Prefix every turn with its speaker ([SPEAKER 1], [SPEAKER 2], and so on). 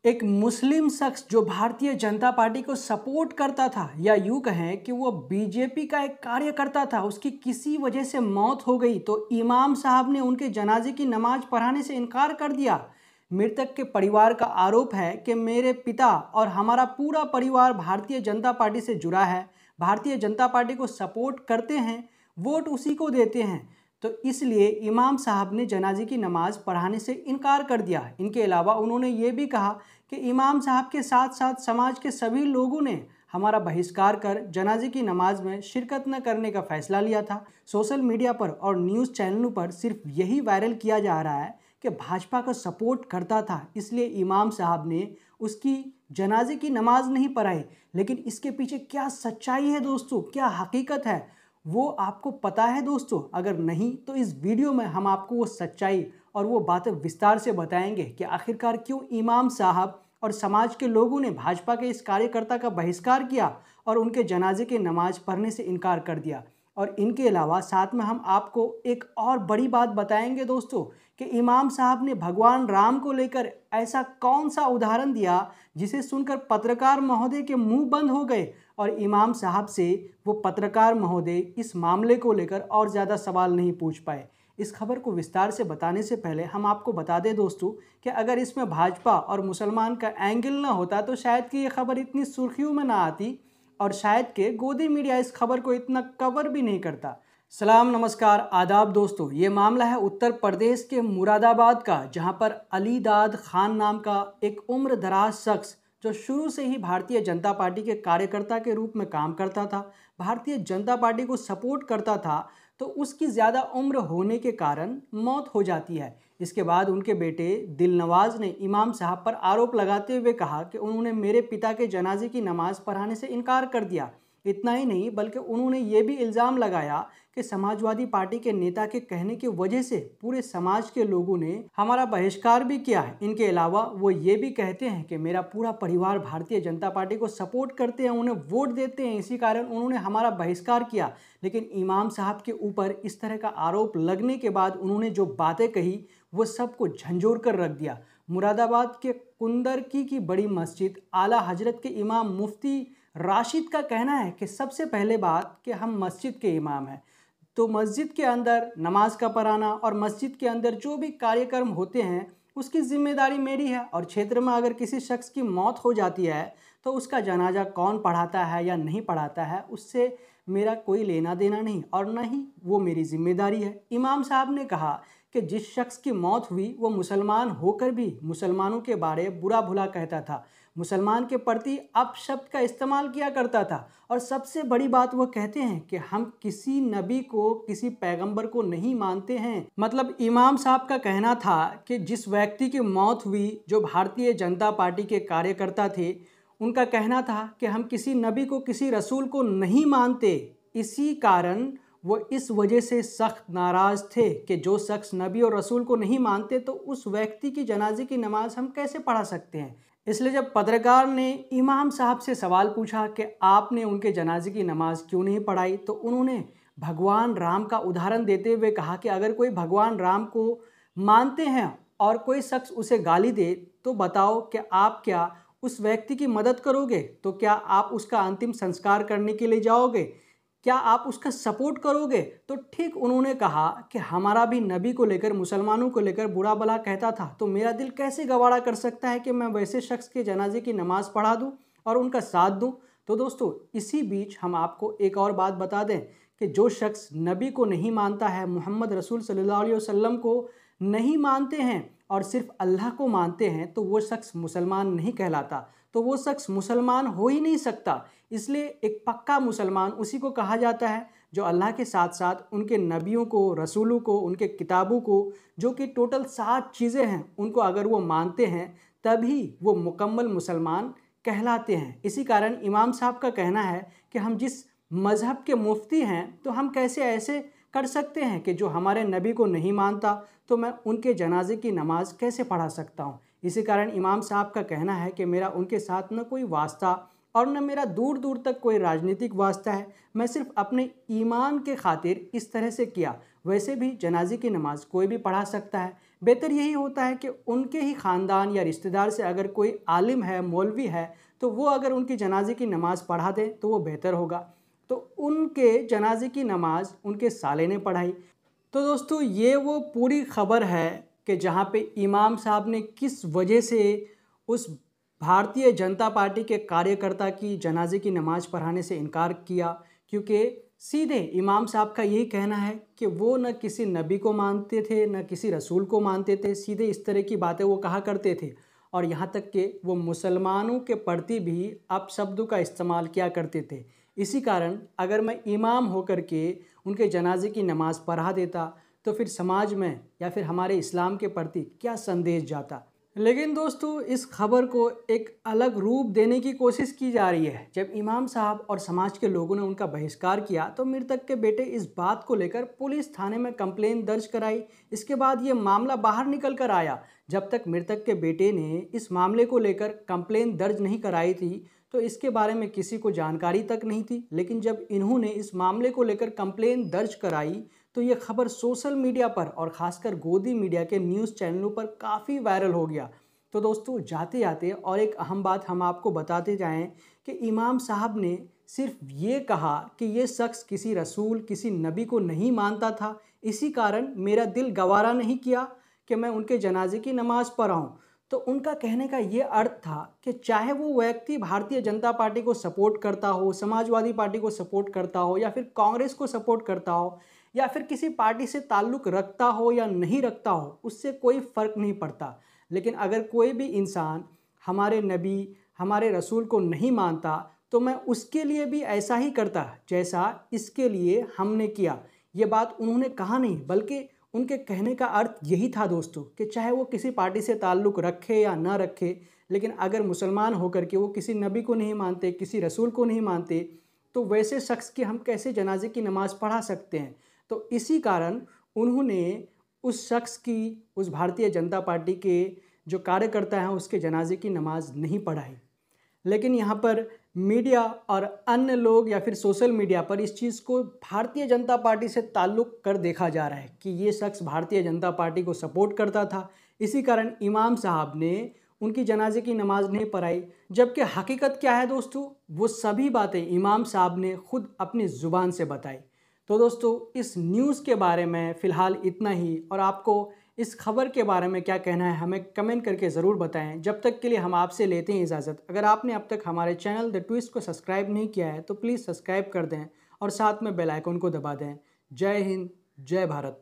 [SPEAKER 1] एक मुस्लिम शख्स जो भारतीय जनता पार्टी को सपोर्ट करता था या यूं कहें कि वो बीजेपी का एक कार्यकर्ता था, उसकी किसी वजह से मौत हो गई तो इमाम साहब ने उनके जनाजे की नमाज पढ़ाने से इनकार कर दिया। मृतक के परिवार का आरोप है कि मेरे पिता और हमारा पूरा परिवार भारतीय जनता पार्टी से जुड़ा है, भारतीय जनता पार्टी को सपोर्ट करते हैं, वोट उसी को देते हैं, तो इसलिए इमाम साहब ने जनाजे की नमाज पढ़ाने से इनकार कर दिया। इनके अलावा उन्होंने ये भी कहा कि इमाम साहब के साथ साथ समाज के सभी लोगों ने हमारा बहिष्कार कर जनाजे की नमाज में शिरकत न करने का फैसला लिया था। सोशल मीडिया पर और न्यूज़ चैनलों पर सिर्फ यही वायरल किया जा रहा है कि भाजपा का सपोर्ट करता था इसलिए इमाम साहब ने उसकी जनाजे की नमाज नहीं पढ़ाई। लेकिन इसके पीछे क्या सच्चाई है दोस्तों, क्या हकीकत है, वो आपको पता है दोस्तों? अगर नहीं तो इस वीडियो में हम आपको वो सच्चाई और वो बातें विस्तार से बताएंगे कि आखिरकार क्यों इमाम साहब और समाज के लोगों ने भाजपा के इस कार्यकर्ता का बहिष्कार किया और उनके जनाजे की नमाज पढ़ने से इनकार कर दिया। और इनके अलावा साथ में हम आपको एक और बड़ी बात बताएंगे दोस्तों कि इमाम साहब ने भगवान राम को लेकर ऐसा कौन सा उदाहरण दिया जिसे सुनकर पत्रकार महोदय के मुंह बंद हो गए और इमाम साहब से वो पत्रकार महोदय इस मामले को लेकर और ज़्यादा सवाल नहीं पूछ पाए। इस खबर को विस्तार से बताने से पहले हम आपको बता दें दोस्तों कि अगर इसमें भाजपा और मुसलमान का एंगल ना होता तो शायद कि ये खबर इतनी सुर्खियों में ना आती और शायद के गोदी मीडिया इस खबर को इतना कवर भी नहीं करता। सलाम, नमस्कार, आदाब दोस्तों। ये मामला है उत्तर प्रदेश के मुरादाबाद का, जहां पर अली दाद खान नाम का एक उम्र दराज शख्स जो शुरू से ही भारतीय जनता पार्टी के कार्यकर्ता के रूप में काम करता था, भारतीय जनता पार्टी को सपोर्ट करता था, तो उसकी ज़्यादा उम्र होने के कारण मौत हो जाती है। इसके बाद उनके बेटे दिलनवाज ने इमाम साहब पर आरोप लगाते हुए कहा कि उन्होंने मेरे पिता के जनाजे की नमाज पढ़ाने से इनकार कर दिया। इतना ही नहीं बल्कि उन्होंने ये भी इल्ज़ाम लगाया कि समाजवादी पार्टी के नेता के कहने की वजह से पूरे समाज के लोगों ने हमारा बहिष्कार भी किया है। इनके अलावा वो ये भी कहते हैं कि मेरा पूरा परिवार भारतीय जनता पार्टी को सपोर्ट करते हैं, उन्हें वोट देते हैं, इसी कारण उन्होंने हमारा बहिष्कार किया। लेकिन इमाम साहब के ऊपर इस तरह का आरोप लगने के बाद उन्होंने जो बातें कही वो सबको झंझोर कर रख दिया। मुरादाबाद के कुंदरकी की बड़ी मस्जिद आला हजरत के इमाम मुफ्ती राशिद का कहना है कि सबसे पहले बात कि हम मस्जिद के इमाम हैं, तो मस्जिद के अंदर नमाज का पढ़ाना और मस्जिद के अंदर जो भी कार्यक्रम होते हैं उसकी जिम्मेदारी मेरी है। और क्षेत्र में अगर किसी शख्स की मौत हो जाती है तो उसका जनाजा कौन पढ़ाता है या नहीं पढ़ाता है उससे मेरा कोई लेना देना नहीं और न ही वो मेरी जिम्मेदारी है। इमाम साहब ने कहा कि जिस शख्स की मौत हुई वो मुसलमान होकर भी मुसलमानों के बारे बुरा भला कहता था, मुसलमान के प्रति अपशब्द का इस्तेमाल किया करता था। और सबसे बड़ी बात वो कहते हैं कि हम किसी नबी को, किसी पैगंबर को नहीं मानते हैं। मतलब इमाम साहब का कहना था कि जिस व्यक्ति की मौत हुई जो भारतीय जनता पार्टी के कार्यकर्ता थे, उनका कहना था कि हम किसी नबी को, किसी रसूल को नहीं मानते। इसी कारण वो इस वजह से सख्त नाराज़ थे कि जो शख्स नबी और रसूल को नहीं मानते तो उस व्यक्ति की जनाजे की नमाज हम कैसे पढ़ा सकते हैं। इसलिए जब पत्रकार ने इमाम साहब से सवाल पूछा कि आपने उनके जनाजे की नमाज क्यों नहीं पढ़ाई, तो उन्होंने भगवान राम का उदाहरण देते हुए कहा कि अगर कोई भगवान राम को मानते हैं और कोई शख्स उसे गाली दे तो बताओ कि आप क्या उस व्यक्ति की मदद करोगे? तो क्या आप उसका अंतिम संस्कार करने के लिए जाओगे? क्या आप उसका सपोर्ट करोगे? तो ठीक उन्होंने कहा कि हमारा भी नबी को लेकर, मुसलमानों को लेकर बुरा भला कहता था, तो मेरा दिल कैसे गवारा कर सकता है कि मैं वैसे शख्स के जनाजे की नमाज पढ़ा दूं और उनका साथ दूं। तो दोस्तों इसी बीच हम आपको एक और बात बता दें कि जो शख्स नबी को नहीं मानता है, मोहम्मद रसूल सल्लल्लाहु अलैहि वसल्लम को नहीं मानते हैं और सिर्फ अल्लाह को मानते हैं, तो वो शख्स मुसलमान नहीं कहलाता, तो वो शख्स मुसलमान हो ही नहीं सकता। इसलिए एक पक्का मुसलमान उसी को कहा जाता है जो अल्लाह के साथ साथ उनके नबियों को, रसूलों को, उनके किताबों को, जो कि टोटल 7 चीज़ें हैं, उनको अगर वो मानते हैं तभी वो मुकम्मल मुसलमान कहलाते हैं। इसी कारण इमाम साहब का कहना है कि हम जिस मज़हब के मुफ्ती हैं तो हम कैसे ऐसे कर सकते हैं कि जो हमारे नबी को नहीं मानता तो मैं उनके जनाजे की नमाज कैसे पढ़ा सकता हूँ। इसी कारण इमाम साहब का कहना है कि मेरा उनके साथ न कोई वास्ता और न मेरा दूर दूर तक कोई राजनीतिक वास्ता है, मैं सिर्फ अपने ईमान के खातिर इस तरह से किया। वैसे भी जनाजे की नमाज कोई भी पढ़ा सकता है, बेहतर यही होता है कि उनके ही ख़ानदान या रिश्तेदार से अगर कोई आलिम है, मौलवी है, तो वो अगर उनकी जनाजे की नमाज़ पढ़ा दें तो वो बेहतर होगा। तो उनके जनाजे की नमाज़ उनके साले ने पढ़ाई। तो दोस्तों ये वो पूरी खबर है कि जहाँ पे इमाम साहब ने किस वजह से उस भारतीय जनता पार्टी के कार्यकर्ता की जनाजे की नमाज़ पढ़ाने से इनकार किया, क्योंकि सीधे इमाम साहब का यही कहना है कि वो न किसी नबी को मानते थे, न किसी रसूल को मानते थे। सीधे इस तरह की बातें वो कहा करते थे और यहाँ तक कि वो मुसलमानों के प्रति भी अपशब्दों का इस्तेमाल किया करते थे। इसी कारण अगर मैं इमाम होकर के उनके जनाजे की नमाज़ पढ़ा देता तो फिर समाज में या फिर हमारे इस्लाम के प्रति क्या संदेश जाता। लेकिन दोस्तों इस खबर को एक अलग रूप देने की कोशिश की जा रही है। जब इमाम साहब और समाज के लोगों ने उनका बहिष्कार किया तो मृतक के बेटे इस बात को लेकर पुलिस थाने में कंप्लेन दर्ज कराई। इसके बाद ये मामला बाहर निकल कर आया। जब तक मृतक के बेटे ने इस मामले को लेकर कंप्लेन दर्ज नहीं कराई थी तो इसके बारे में किसी को जानकारी तक नहीं थी। लेकिन जब इन्होंने इस मामले को लेकर कंप्लेन दर्ज कराई तो ये खबर सोशल मीडिया पर और ख़ासकर गोदी मीडिया के न्यूज़ चैनलों पर काफ़ी वायरल हो गया। तो दोस्तों जाते जाते और एक अहम बात हम आपको बताते जाएं कि इमाम साहब ने सिर्फ ये कहा कि ये शख्स किसी रसूल, किसी नबी को नहीं मानता था, इसी कारण मेरा दिल गवारा नहीं किया कि मैं उनके जनाजे की नमाज़ पढ़ाऊँ। तो उनका कहने का ये अर्थ था कि चाहे वो व्यक्ति भारतीय जनता पार्टी को सपोर्ट करता हो, समाजवादी पार्टी को सपोर्ट करता हो या फिर कांग्रेस को सपोर्ट करता हो या फिर किसी पार्टी से ताल्लुक़ रखता हो या नहीं रखता हो, उससे कोई फ़र्क नहीं पड़ता। लेकिन अगर कोई भी इंसान हमारे नबी, हमारे रसूल को नहीं मानता तो मैं उसके लिए भी ऐसा ही करता जैसा इसके लिए हमने किया। ये बात उन्होंने कहा नहीं, बल्कि उनके कहने का अर्थ यही था दोस्तों कि चाहे वो किसी पार्टी से ताल्लुक़ रखे या ना रखे, लेकिन अगर मुसलमान होकर के वो किसी नबी को नहीं मानते, किसी रसूल को नहीं मानते, तो वैसे शख्स की हम कैसे जनाजे की नमाज़ पढ़ा सकते हैं। तो इसी कारण उन्होंने उस शख्स की, उस भारतीय जनता पार्टी के जो कार्यकर्ता हैं उसके जनाजे की नमाज़ नहीं पढ़ाई। लेकिन यहाँ पर मीडिया और अन्य लोग या फिर सोशल मीडिया पर इस चीज़ को भारतीय जनता पार्टी से ताल्लुक़ कर देखा जा रहा है कि ये शख्स भारतीय जनता पार्टी को सपोर्ट करता था, इसी कारण इमाम साहब ने उनकी जनाजे की नमाज़ नहीं पढ़ाई। जबकि हकीकत क्या है दोस्तों, वो सभी बातें इमाम साहब ने खुद अपनी ज़ुबान से बताई। तो दोस्तों इस न्यूज़ के बारे में फ़िलहाल इतना ही, और आपको इस खबर के बारे में क्या कहना है हमें कमेंट करके ज़रूर बताएं। जब तक के लिए हम आपसे लेते हैं इजाज़त। अगर आपने अब तक हमारे चैनल द ट्विस्ट को सब्सक्राइब नहीं किया है तो प्लीज़ सब्सक्राइब कर दें और साथ में बेल आइकन को दबा दें। जय हिंद, जय भारत।